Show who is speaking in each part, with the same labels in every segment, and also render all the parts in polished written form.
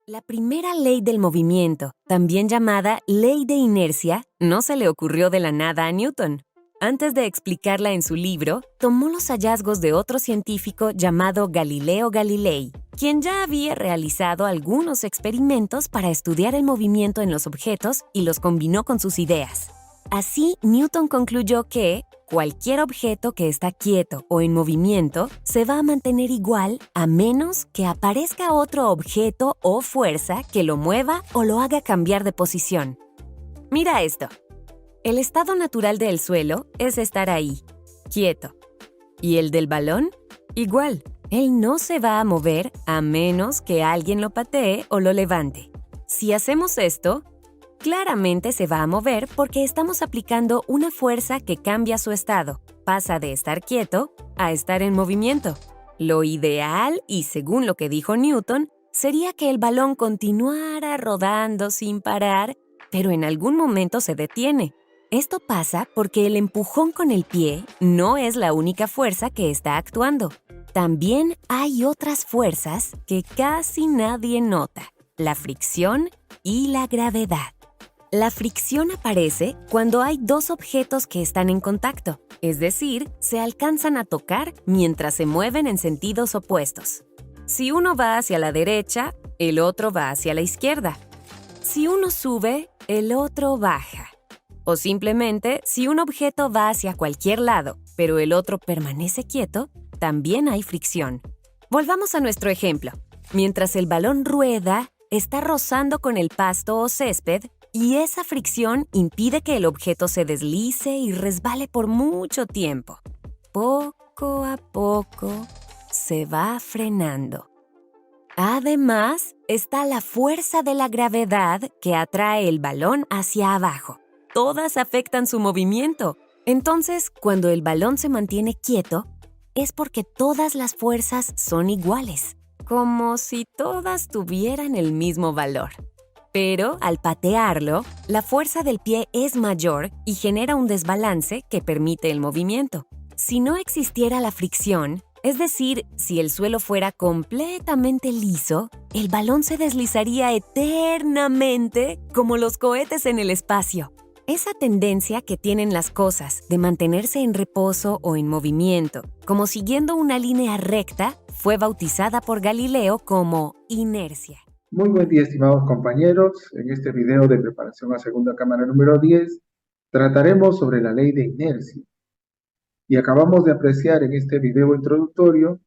Speaker 1: La primera ley del movimiento, también llamada ley de inercia, no se le ocurrió de la nada a Newton. Antes de explicarla en su libro, tomó los hallazgos de otro científico llamado Galileo Galilei, quien ya había realizado algunos experimentos para estudiar el movimiento en los objetos y los combinó con sus ideas. Así, Newton concluyó que cualquier objeto que está quieto o en movimiento se va a mantener igual a menos que aparezca otro objeto o fuerza que lo mueva o lo haga cambiar de posición. Mira esto. El estado natural del suelo es estar ahí, quieto. ¿Y el del balón? Igual, él no se va a mover a menos que alguien lo patee o lo levante. Si hacemos esto, claramente se va a mover porque estamos aplicando una fuerza que cambia su estado. Pasa de estar quieto a estar en movimiento. Lo ideal, y según lo que dijo Newton, sería que el balón continuara rodando sin parar, pero en algún momento se detiene. Esto pasa porque el empujón con el pie no es la única fuerza que está actuando. También hay otras fuerzas que casi nadie nota: la fricción y la gravedad. La fricción aparece cuando hay dos objetos que están en contacto, es decir, se alcanzan a tocar mientras se mueven en sentidos opuestos. Si uno va hacia la derecha, el otro va hacia la izquierda. Si uno sube, el otro baja. O simplemente, si un objeto va hacia cualquier lado, pero el otro permanece quieto, también hay fricción. Volvamos a nuestro ejemplo. Mientras el balón rueda, está rozando con el pasto o césped, y esa fricción impide que el objeto se deslice y resbale por mucho tiempo. Poco a poco se va frenando. Además, está la fuerza de la gravedad que atrae el balón hacia abajo. Todas afectan su movimiento. Entonces, cuando el balón se mantiene quieto, es porque todas las fuerzas son iguales, como si todas tuvieran el mismo valor. Pero, al patearlo, la fuerza del pie es mayor y genera un desbalance que permite el movimiento. Si no existiera la fricción, es decir, si el suelo fuera completamente liso, el balón se deslizaría eternamente como los cohetes en el espacio. Esa tendencia que tienen las cosas de mantenerse en reposo o en movimiento, como siguiendo una línea recta, fue bautizada por Galileo como inercia.
Speaker 2: Muy buen día, estimados compañeros. En este video de preparación a segunda cámara número 10, trataremos sobre la ley de inercia. Y acabamos de apreciar en este video introductorio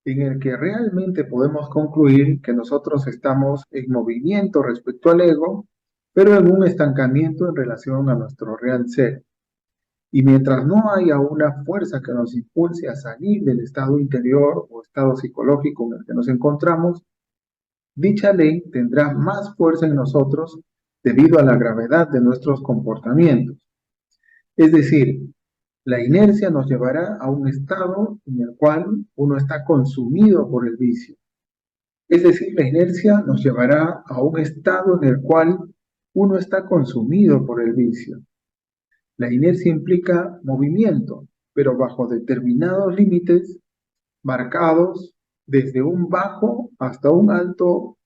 Speaker 2: en el que realmente podemos concluir que nosotros estamos en movimiento respecto al ego, pero en un estancamiento en relación a nuestro real ser. Y mientras no haya una fuerza que nos impulse a salir del estado interior o estado psicológico en el que nos encontramos, dicha ley tendrá más fuerza en nosotros debido a la gravedad de nuestros comportamientos. Es decir, la inercia nos llevará a un estado en el cual uno está consumido por el vicio. Es decir, la inercia nos llevará a un estado en el cual uno está consumido por el vicio. La inercia implica movimiento, pero bajo determinados límites marcados desde un bajo hasta un alto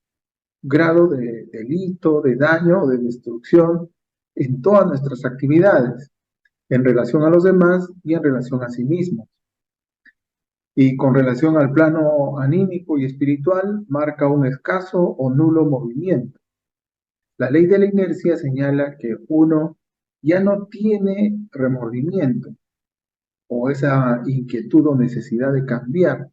Speaker 2: grado de delito, de daño o de destrucción en todas nuestras actividades, en relación a los demás y en relación a sí mismos. Y con relación al plano anímico y espiritual, marca un escaso o nulo movimiento. La ley de la inercia señala que uno ya no tiene remordimiento o esa inquietud o necesidad de cambiar,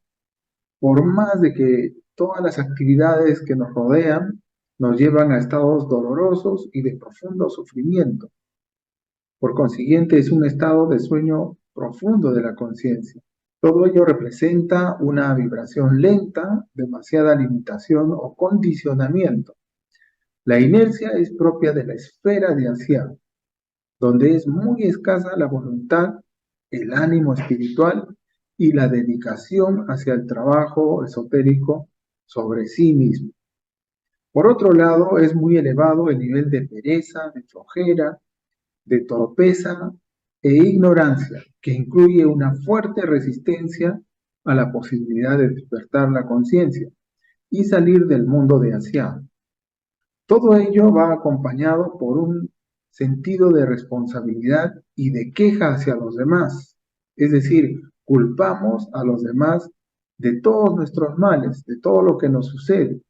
Speaker 2: por más de que todas las actividades que nos rodean nos llevan a estados dolorosos y de profundo sufrimiento. Por consiguiente, es un estado de sueño profundo de la conciencia. Todo ello representa una vibración lenta, demasiada limitación o condicionamiento. La inercia es propia de la esfera de Asia, donde es muy escasa la voluntad, el ánimo espiritual y la dedicación hacia el trabajo esotérico sobre sí mismo. Por otro lado, es muy elevado el nivel de pereza, de flojera, de torpeza e ignorancia, que incluye una fuerte resistencia a la posibilidad de despertar la conciencia y salir del mundo de Asia. Todo ello va acompañado por un sentido de responsabilidad y de queja hacia los demás. Es decir, culpamos a los demás de todos nuestros males, de todo lo que nos sucede.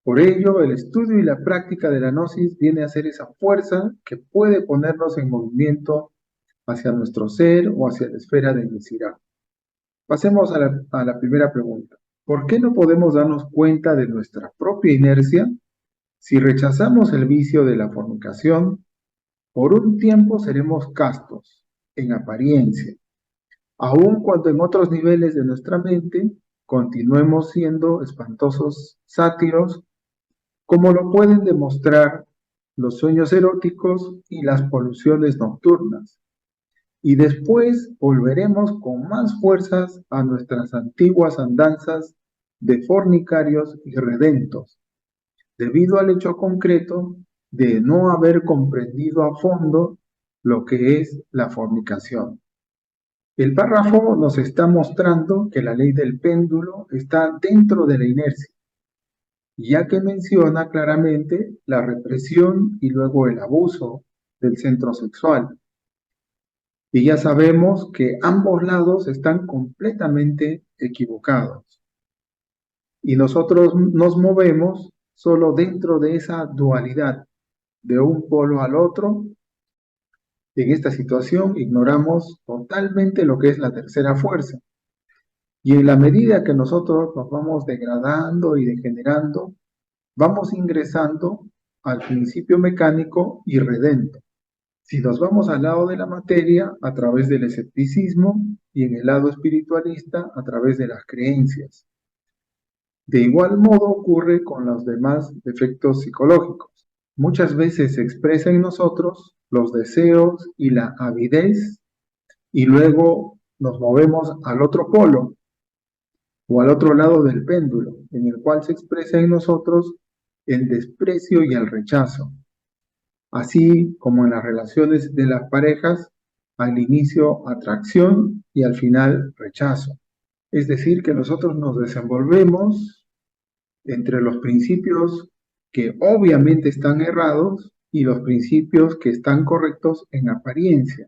Speaker 2: Por ello, el estudio y la práctica de la gnosis viene a ser esa fuerza que puede ponernos en movimiento hacia nuestro ser o hacia la esfera de Yetzirah. Pasemos a la primera pregunta. ¿Por qué no podemos darnos cuenta de nuestra propia inercia? Si rechazamos el vicio de la fornicación, por un tiempo seremos castos, en apariencia, aun cuando en otros niveles de nuestra mente continuemos siendo espantosos sátiros, como lo pueden demostrar los sueños eróticos y las poluciones nocturnas. Y después volveremos con más fuerzas a nuestras antiguas andanzas de fornicarios y redentos, debido al hecho concreto de no haber comprendido a fondo lo que es la fornicación. El párrafo nos está mostrando que la ley del péndulo está dentro de la inercia, ya que menciona claramente la represión y luego el abuso del centro sexual. Y ya sabemos que ambos lados están completamente equivocados. Y nosotros nos movemos solo dentro de esa dualidad, de un polo al otro. En esta situación ignoramos totalmente lo que es la tercera fuerza. Y en la medida que nosotros nos vamos degradando y degenerando, vamos ingresando al principio mecánico y redento. Si nos vamos al lado de la materia, a través del escepticismo, y en el lado espiritualista, a través de las creencias. De igual modo ocurre con los demás defectos psicológicos. Muchas veces se expresa en nosotros los deseos y la avidez, y luego nos movemos al otro polo, o al otro lado del péndulo, en el cual se expresa en nosotros el desprecio y el rechazo. Así como en las relaciones de las parejas, al inicio atracción y al final rechazo. Es decir, que nosotros nos desenvolvemos entre los principios que obviamente están errados y los principios que están correctos en apariencia.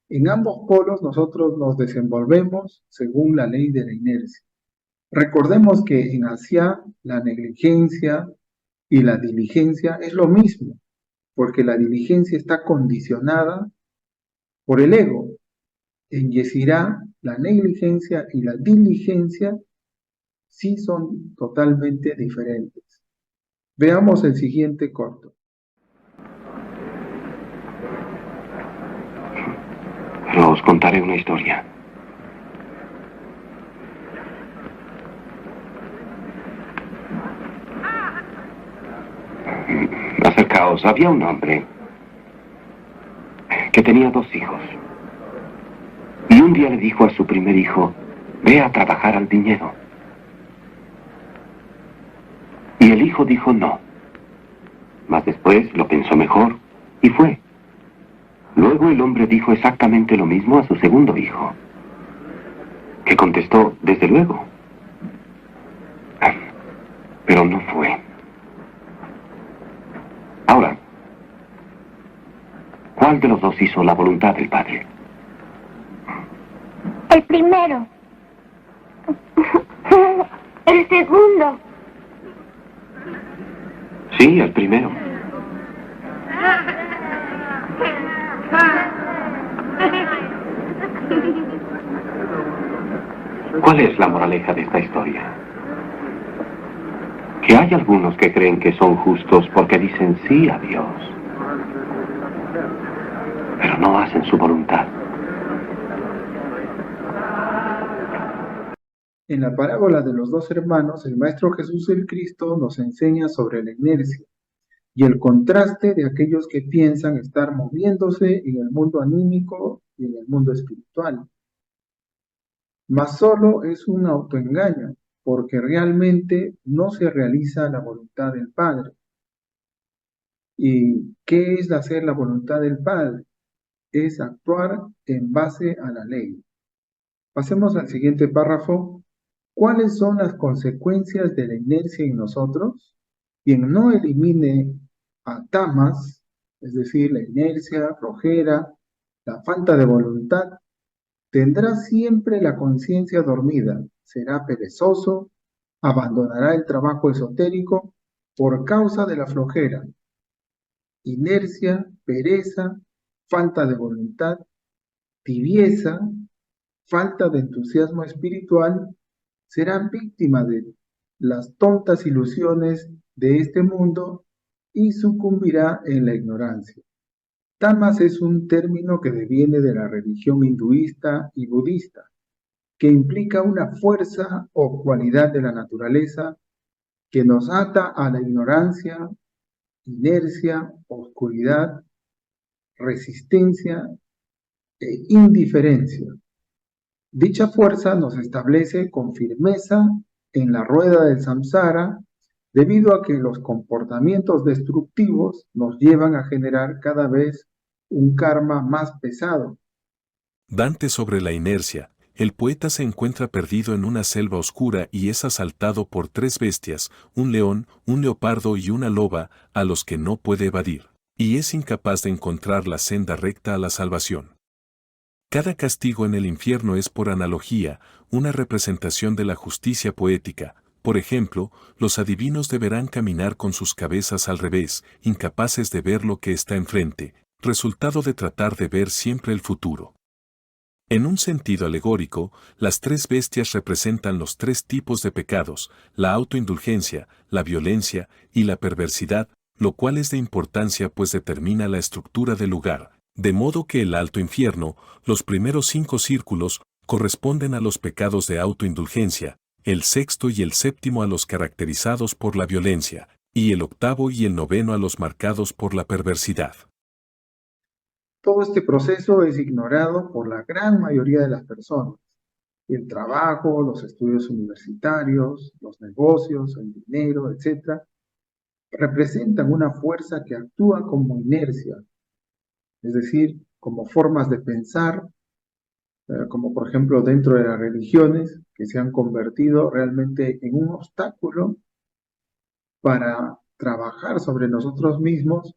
Speaker 2: En ambos polos nosotros nos desenvolvemos según la ley de la inercia. Recordemos que en Asia la negligencia y la diligencia es lo mismo, porque la diligencia está condicionada por el ego. En Yetzirah, la negligencia y la diligencia sí son totalmente diferentes. Veamos el siguiente corto.
Speaker 3: Pero os contaré una historia. Acercaos, había un hombre que tenía 2 hijos. Y un día le dijo a su primer hijo: ve a trabajar al viñedo. Y el hijo dijo no. Mas después lo pensó mejor y fue. Luego el hombre dijo exactamente lo mismo a su segundo hijo, que contestó: desde luego. Pero no fue. Ahora, ¿cuál de los dos hizo la voluntad del Padre?
Speaker 4: El primero. El segundo.
Speaker 3: Sí, el primero. ¿Cuál es la moraleja de esta historia? Que hay algunos que creen que son justos porque dicen sí a Dios, pero no hacen su voluntad.
Speaker 2: En la parábola de los dos hermanos, el Maestro Jesús el Cristo nos enseña sobre la inercia y el contraste de aquellos que piensan estar moviéndose en el mundo anímico y en el mundo espiritual. Mas solo es un autoengaño, porque realmente no se realiza la voluntad del Padre. ¿Y qué es hacer la voluntad del Padre? Es actuar en base a la ley. Pasemos al siguiente párrafo. ¿Cuáles son las consecuencias de la inercia en nosotros? Quien no elimine a tamas, es decir, la inercia, flojera, la falta de voluntad, tendrá siempre la conciencia dormida, será perezoso, abandonará el trabajo esotérico por causa de la flojera. Inercia, pereza, falta de voluntad, tibieza, falta de entusiasmo espiritual, será víctima de las tontas ilusiones de este mundo y sucumbirá en la ignorancia. Tamas es un término que deviene de la religión hinduista y budista, que implica una fuerza o cualidad de la naturaleza que nos ata a la ignorancia, inercia, oscuridad, resistencia e indiferencia. Dicha fuerza nos establece con firmeza en la rueda del samsara debido a que los comportamientos destructivos nos llevan a generar cada vez un karma más pesado.
Speaker 5: Dante sobre la inercia. El poeta se encuentra perdido en una selva oscura y es asaltado por tres bestias, un león, un leopardo y una loba, a los que no puede evadir, y es incapaz de encontrar la senda recta a la salvación. Cada castigo en el infierno es por analogía, una representación de la justicia poética. Por ejemplo, los adivinos deberán caminar con sus cabezas al revés, incapaces de ver lo que está enfrente, resultado de tratar de ver siempre el futuro. En un sentido alegórico, las tres bestias representan los tres tipos de pecados, la autoindulgencia, la violencia y la perversidad, lo cual es de importancia pues determina la estructura del lugar, de modo que el alto infierno, los primeros 5 círculos, corresponden a los pecados de autoindulgencia, el sexto y el séptimo a los caracterizados por la violencia, y el octavo y el noveno a los marcados por la perversidad.
Speaker 2: Todo este proceso es ignorado por la gran mayoría de las personas. El trabajo, los estudios universitarios, los negocios, el dinero, etc., representan una fuerza que actúa como inercia, es decir, como formas de pensar, como por ejemplo dentro de las religiones, que se han convertido realmente en un obstáculo para trabajar sobre nosotros mismos,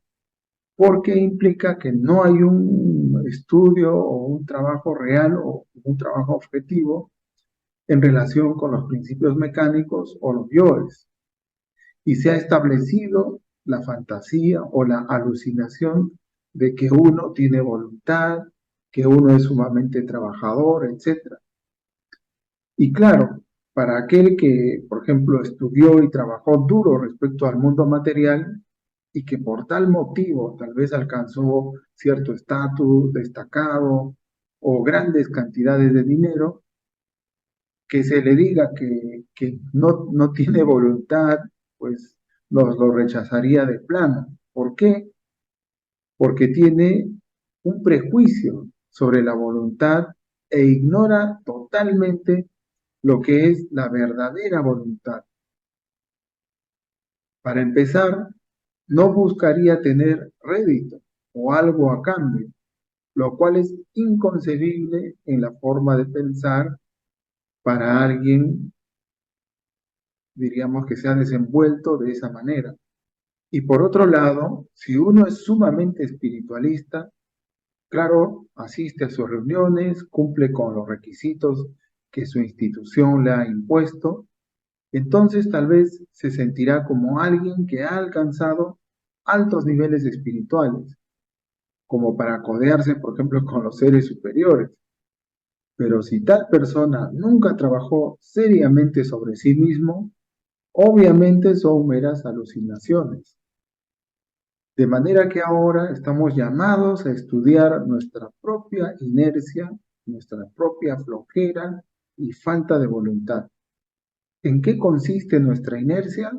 Speaker 2: porque implica que no hay un estudio o un trabajo real o un trabajo objetivo en relación con los principios mecánicos o los yoes. Y se ha establecido la fantasía o la alucinación de que uno tiene voluntad, que uno es sumamente trabajador, etc. Y claro, para aquel que, por ejemplo, estudió y trabajó duro respecto al mundo material y que por tal motivo tal vez alcanzó cierto estatus destacado o grandes cantidades de dinero, que se le diga que no tiene voluntad, pues lo rechazaría de plano. ¿Por qué? Porque tiene un prejuicio sobre la voluntad e ignora totalmente lo que es la verdadera voluntad. Para empezar, no buscaría tener rédito o algo a cambio, lo cual es inconcebible en la forma de pensar para alguien, diríamos, que se ha desenvuelto de esa manera. Y por otro lado, si uno es sumamente espiritualista, claro, asiste a sus reuniones, cumple con los requisitos que su institución le ha impuesto, entonces tal vez se sentirá como alguien que ha alcanzado altos niveles espirituales, como para codearse, por ejemplo, con los seres superiores. Pero si tal persona nunca trabajó seriamente sobre sí mismo, obviamente son meras alucinaciones. De manera que ahora estamos llamados a estudiar nuestra propia inercia, nuestra propia flojera y falta de voluntad. ¿En qué consiste nuestra inercia?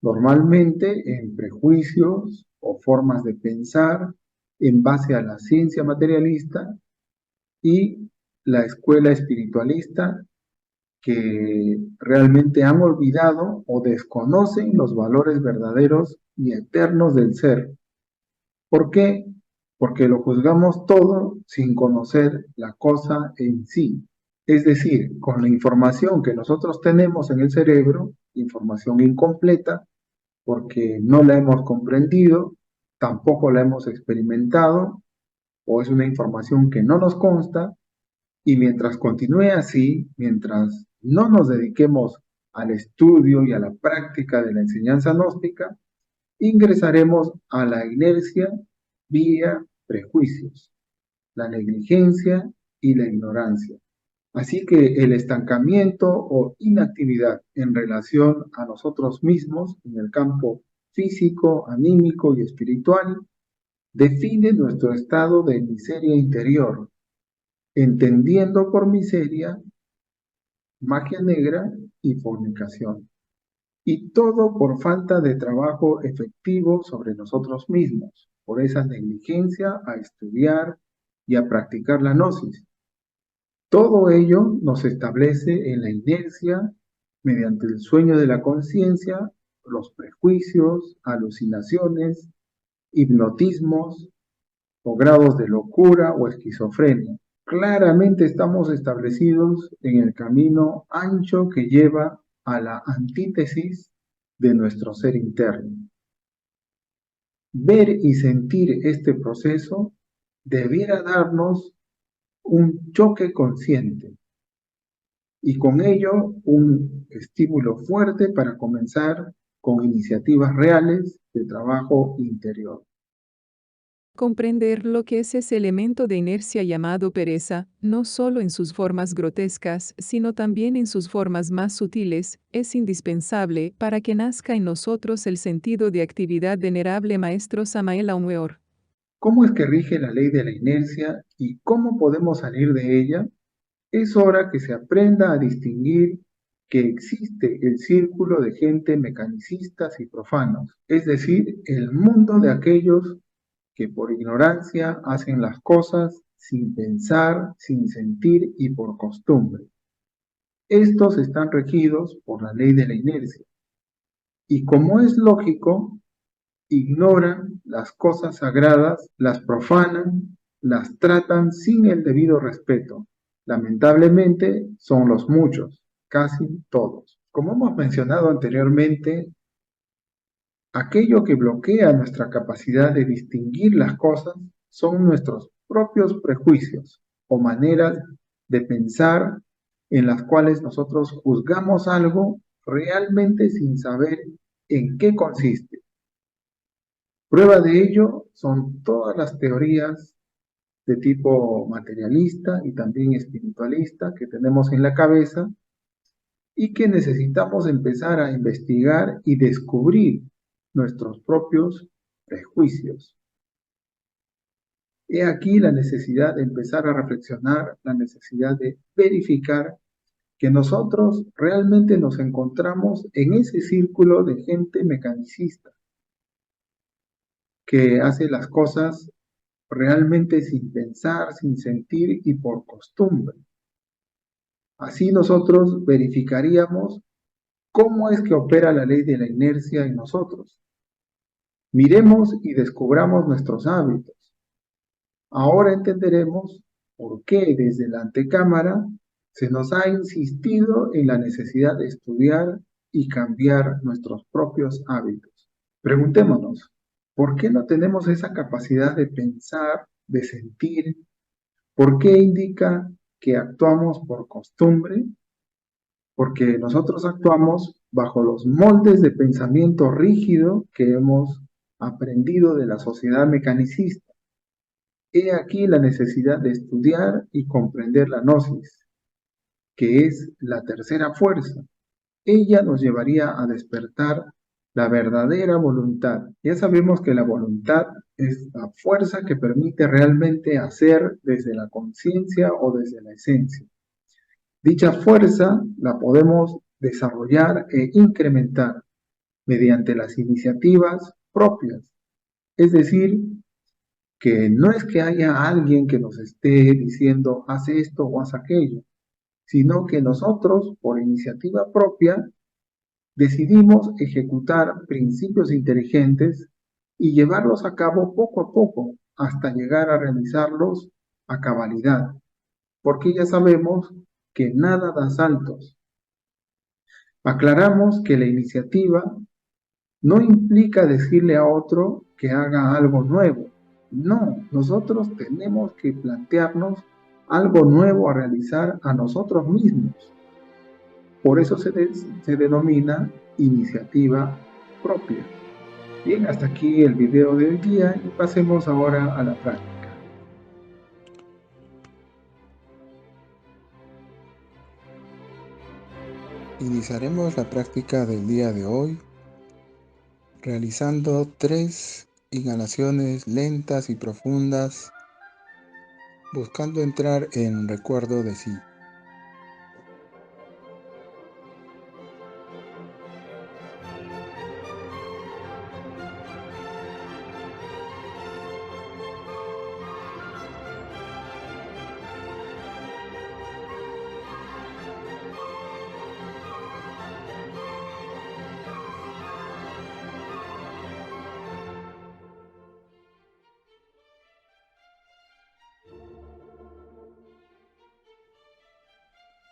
Speaker 2: Normalmente en prejuicios o formas de pensar en base a la ciencia materialista y la escuela espiritualista, que realmente han olvidado o desconocen los valores verdaderos y eternos del ser. ¿Por qué? Porque lo juzgamos todo sin conocer la cosa en sí. Es decir, con la información que nosotros tenemos en el cerebro, información incompleta, porque no la hemos comprendido, tampoco la hemos experimentado, o es una información que no nos consta, y mientras continúe así, mientras no nos dediquemos al estudio y a la práctica de la enseñanza gnóstica, ingresaremos a la inercia vía prejuicios, la negligencia y la ignorancia. Así que el estancamiento o inactividad en relación a nosotros mismos en el campo físico, anímico y espiritual define nuestro estado de miseria interior, entendiendo por miseria magia negra y fornicación. Y todo por falta de trabajo efectivo sobre nosotros mismos, por esa negligencia a estudiar y a practicar la gnosis. Todo ello nos establece en la inercia mediante el sueño de la conciencia, los prejuicios, alucinaciones, hipnotismos o grados de locura o esquizofrenia. Claramente estamos establecidos en el camino ancho que lleva a la antítesis de nuestro ser interno. Ver y sentir este proceso debiera darnos un choque consciente y con ello un estímulo fuerte para comenzar con iniciativas reales de trabajo interior.
Speaker 6: Comprender lo que es ese elemento de inercia llamado pereza, no solo en sus formas grotescas, sino también en sus formas más sutiles, es indispensable para que nazca en nosotros el sentido de actividad venerable Maestro Samael Aun Weor.
Speaker 2: ¿Cómo es que rige la ley de la inercia y cómo podemos salir de ella? Es hora que se aprenda a distinguir que existe el círculo de gente mecanicistas y profanos, es decir, el mundo de aquellos que por ignorancia hacen las cosas sin pensar, sin sentir y por costumbre. Estos están regidos por la ley de la inercia. Y como es lógico, ignoran las cosas sagradas, las profanan, las tratan sin el debido respeto. Lamentablemente son los muchos, casi todos. Como hemos mencionado anteriormente, aquello que bloquea nuestra capacidad de distinguir las cosas son nuestros propios prejuicios o maneras de pensar en las cuales nosotros juzgamos algo realmente sin saber en qué consiste. Prueba de ello son todas las teorías de tipo materialista y también espiritualista que tenemos en la cabeza y que necesitamos empezar a investigar y descubrir nuestros propios prejuicios. He aquí la necesidad de empezar a reflexionar, la necesidad de verificar que nosotros realmente nos encontramos en ese círculo de gente mecanicista que hace las cosas realmente sin pensar, sin sentir y por costumbre. Así nosotros verificaríamos cómo es que opera la ley de la inercia en nosotros. Miremos y descubramos nuestros hábitos. Ahora entenderemos por qué desde la antecámara se nos ha insistido en la necesidad de estudiar y cambiar nuestros propios hábitos. Preguntémonos, ¿por qué no tenemos esa capacidad de pensar, de sentir? ¿Por qué indica que actuamos por costumbre? Porque nosotros actuamos bajo los moldes de pensamiento rígido que hemos aprendido de la sociedad mecanicista. He aquí la necesidad de estudiar y comprender la gnosis, que es la tercera fuerza. Ella nos llevaría a despertar la verdadera voluntad. Ya sabemos que la voluntad es la fuerza que permite realmente hacer desde la conciencia o desde la esencia. Dicha fuerza la podemos desarrollar e incrementar mediante las iniciativas propias. Es decir, que no es que haya alguien que nos esté diciendo haz esto o haz aquello, sino que nosotros, por iniciativa propia, decidimos ejecutar principios inteligentes y llevarlos a cabo poco a poco hasta llegar a realizarlos a cabalidad, porque ya sabemos que nada da saltos. Aclaramos que la iniciativa no implica decirle a otro que haga algo nuevo. No, nosotros tenemos que plantearnos algo nuevo a realizar a nosotros mismos. Por eso se denomina iniciativa propia. Bien, hasta aquí el video del día y pasemos ahora a la práctica.
Speaker 7: Iniciaremos la práctica del día de hoy realizando 3 inhalaciones lentas y profundas, buscando entrar en recuerdo de sí.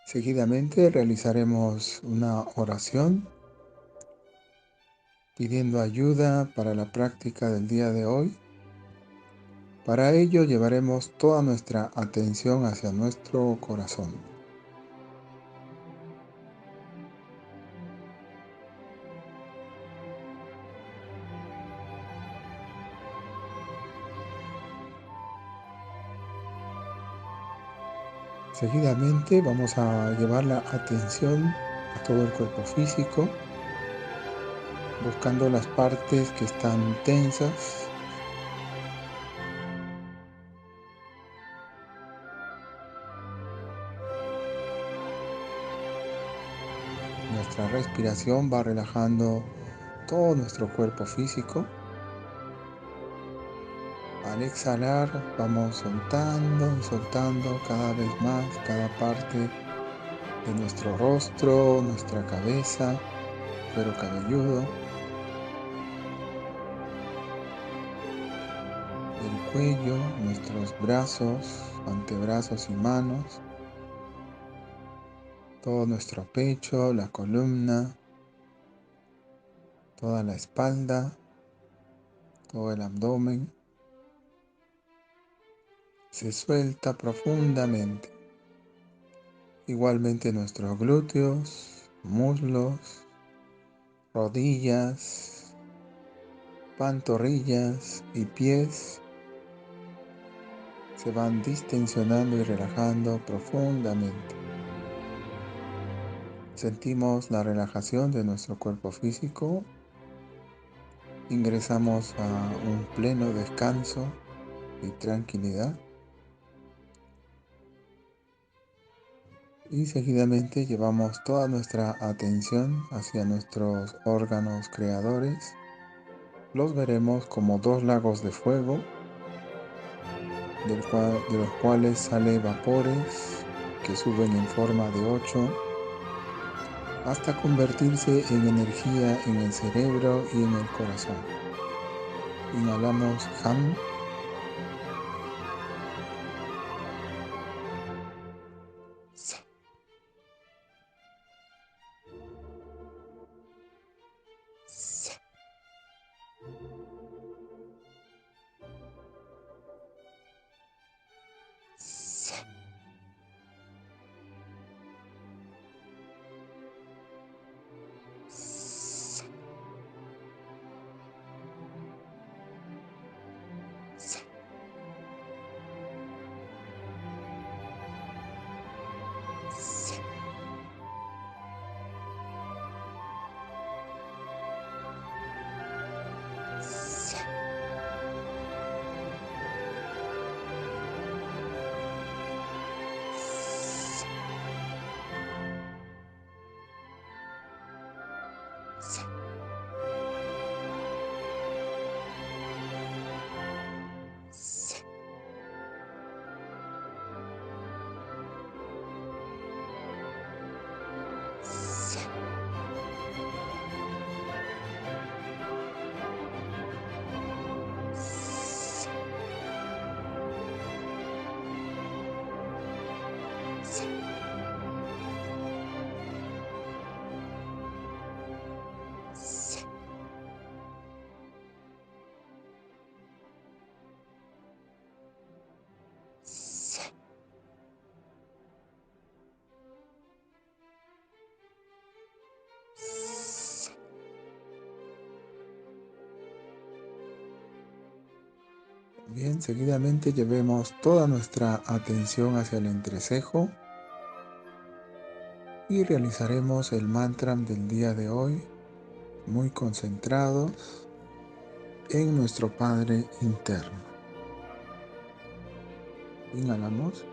Speaker 7: Seguidamente realizaremos una oración pidiendo ayuda para la práctica del día de hoy. Para ello llevaremos toda nuestra atención hacia nuestro corazón. Seguidamente vamos a llevar la atención a todo el cuerpo físico, buscando las partes que están tensas. Nuestra respiración va relajando todo nuestro cuerpo físico. Al exhalar vamos soltando y soltando cada vez más cada parte de nuestro rostro, nuestra cabeza, cuero cabelludo, el cuello, nuestros brazos, antebrazos y manos, todo nuestro pecho, la columna, toda la espalda, todo el abdomen. Se suelta profundamente. Igualmente nuestros glúteos, muslos, rodillas, pantorrillas y pies se van distensionando y relajando profundamente. Sentimos la relajación de nuestro cuerpo físico. Ingresamos a un pleno descanso y tranquilidad. Y seguidamente llevamos toda nuestra atención hacia nuestros órganos creadores. Los veremos como 2 lagos de fuego, de los cuales salen vapores que suben en forma de 8 hasta convertirse en energía en el cerebro y en el corazón. Inhalamos Ham. Sa. Sa. Sa. Sa. Bien, seguidamente llevemos toda nuestra atención hacia el entrecejo y realizaremos el mantra del día de hoy, muy concentrados en nuestro Padre interno. Inhalamos.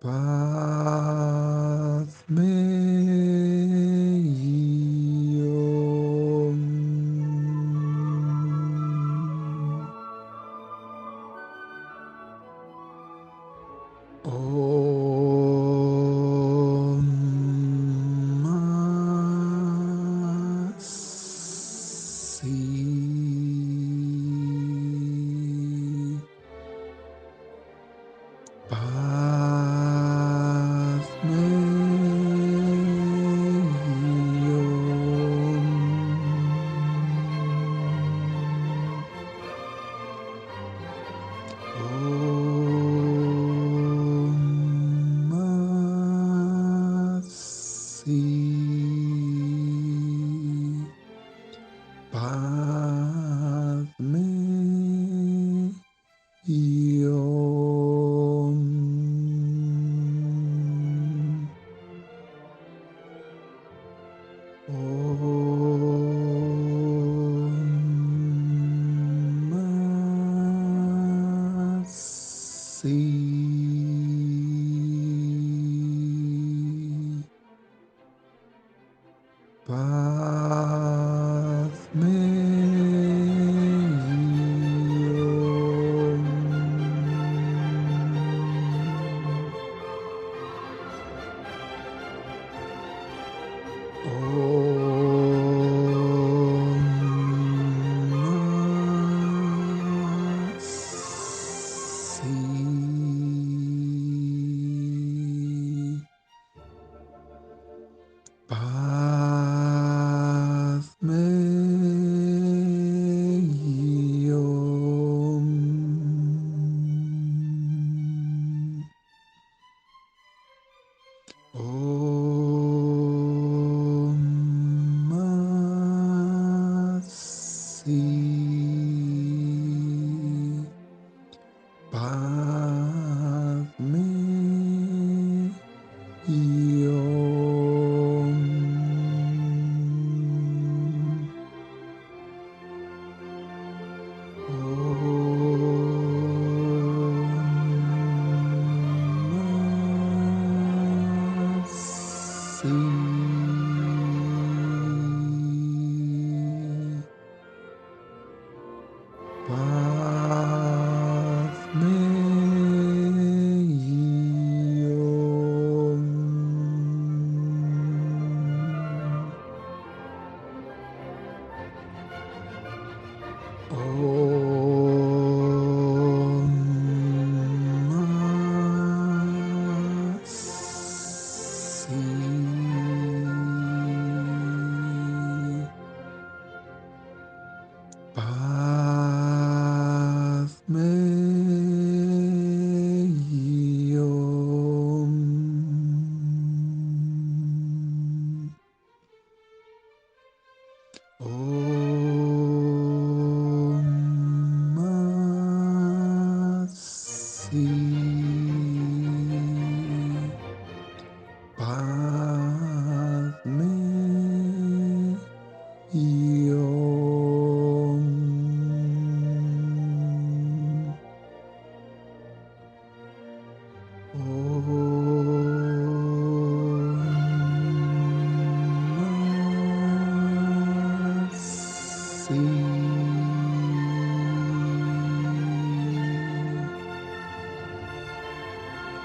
Speaker 7: Paz Paz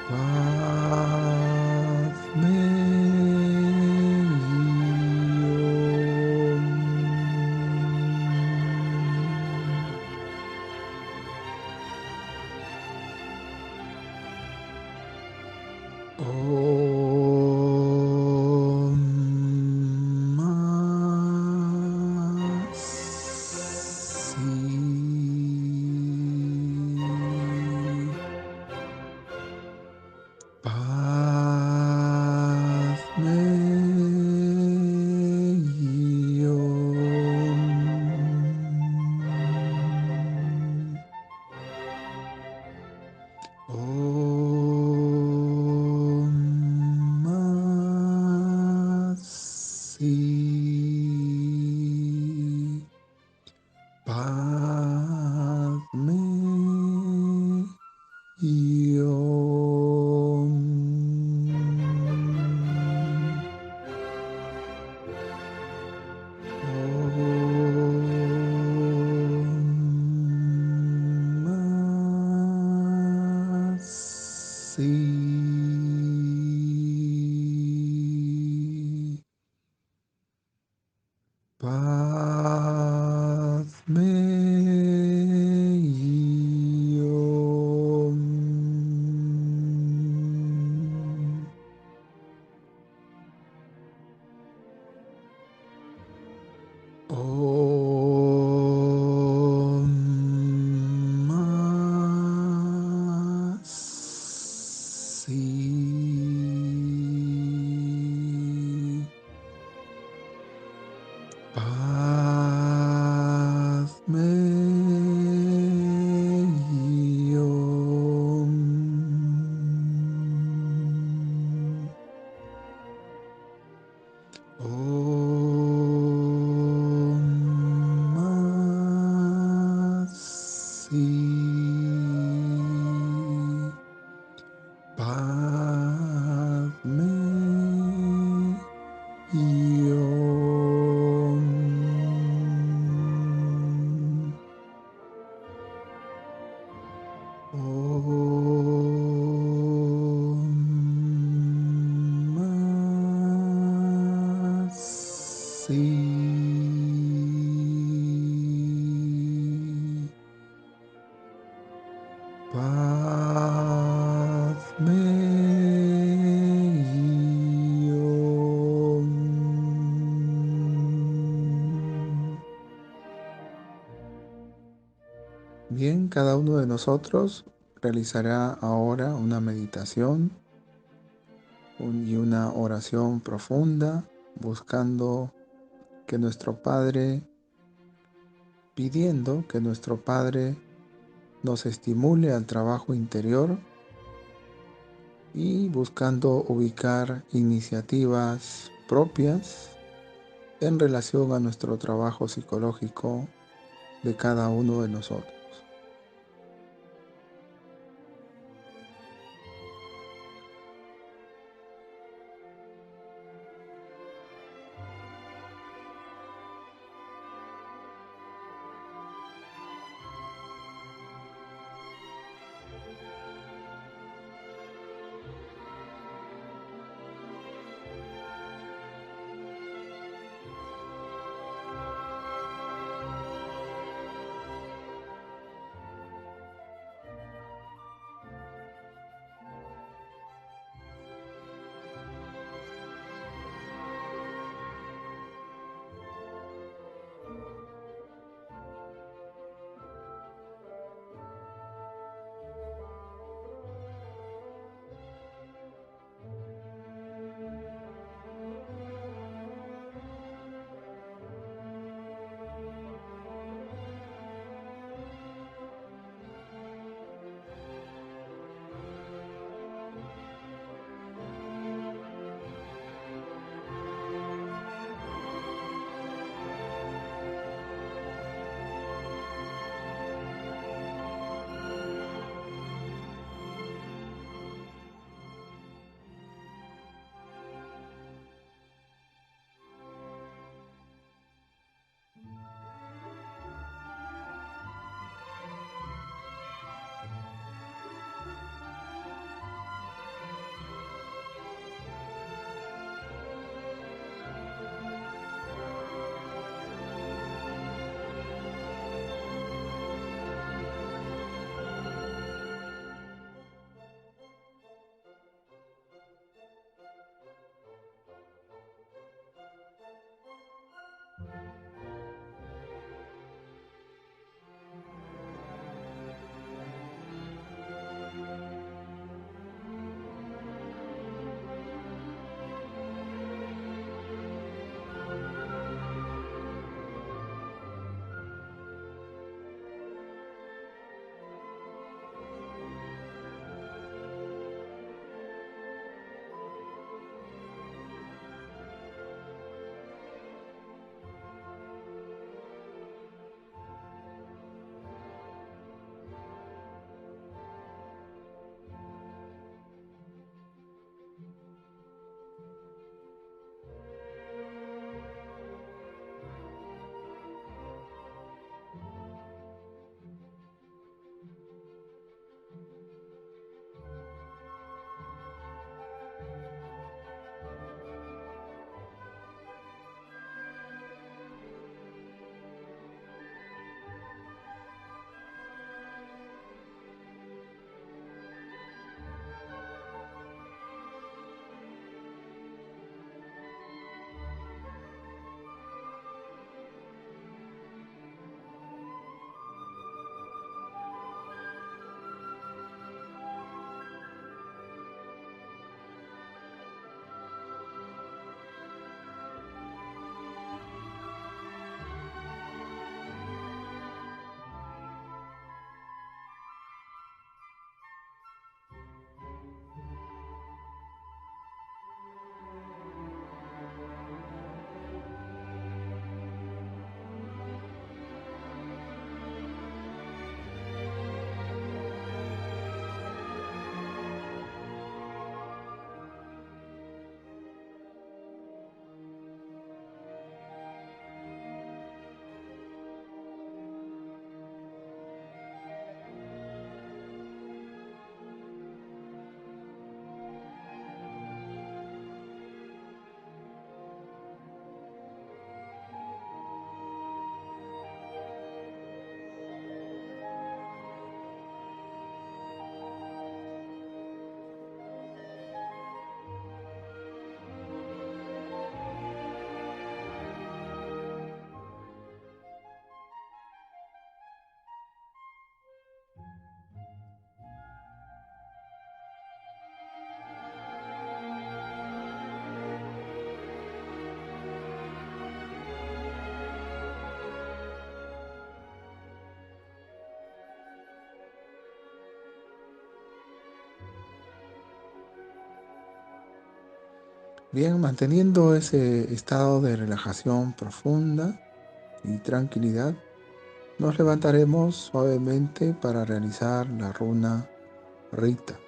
Speaker 7: paz me paz me paz me paz me paz me paz me paz me Bien, cada uno de nosotros realizará ahora una meditación y una oración profunda, buscando que nuestro Padre, pidiendo que nuestro Padre nos estimule al trabajo interior y buscando ubicar iniciativas propias en relación a nuestro trabajo psicológico de cada uno de nosotros. Bien, manteniendo ese estado de relajación profunda y tranquilidad, nos levantaremos suavemente para realizar la runa Rita.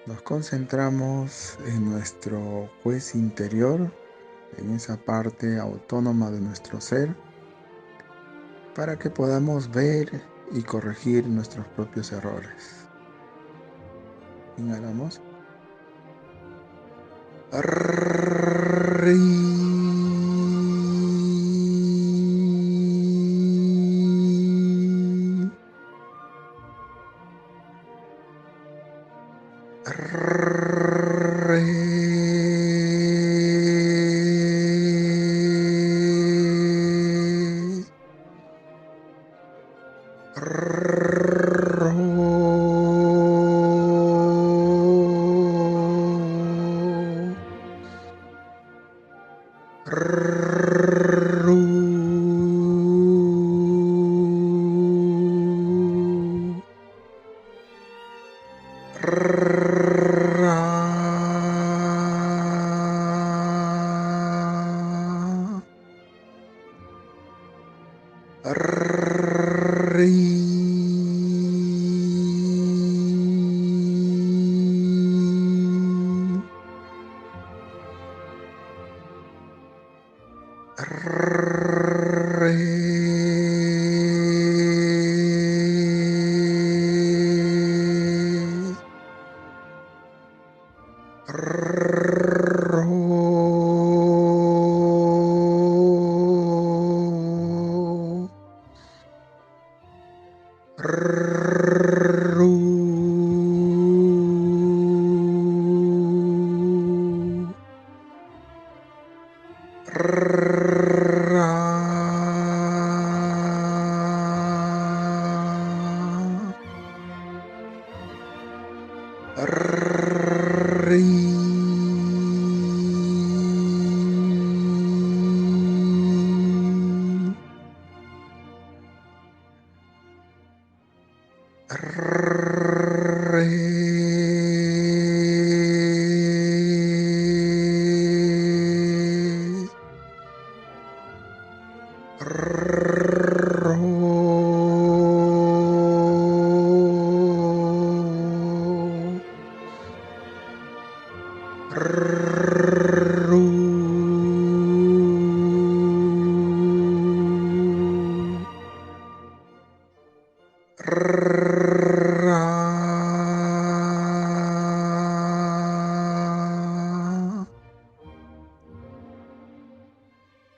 Speaker 7: Nos concentramos en nuestro juez interior, en esa parte autónoma de nuestro ser, para que podamos ver y corregir nuestros propios errores. Inhalamos.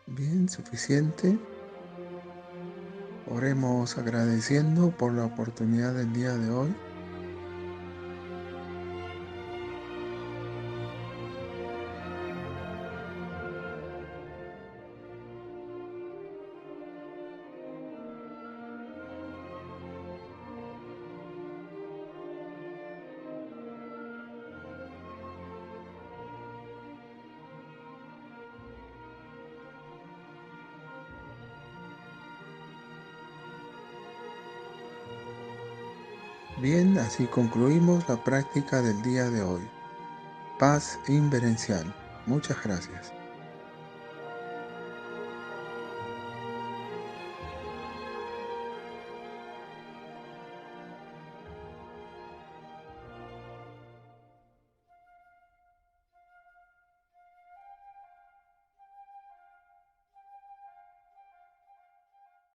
Speaker 7: Bien, suficiente. Oremos agradeciendo por la oportunidad del día de hoy. Bien, así concluimos la práctica del día de hoy. Paz inverencial. Muchas gracias.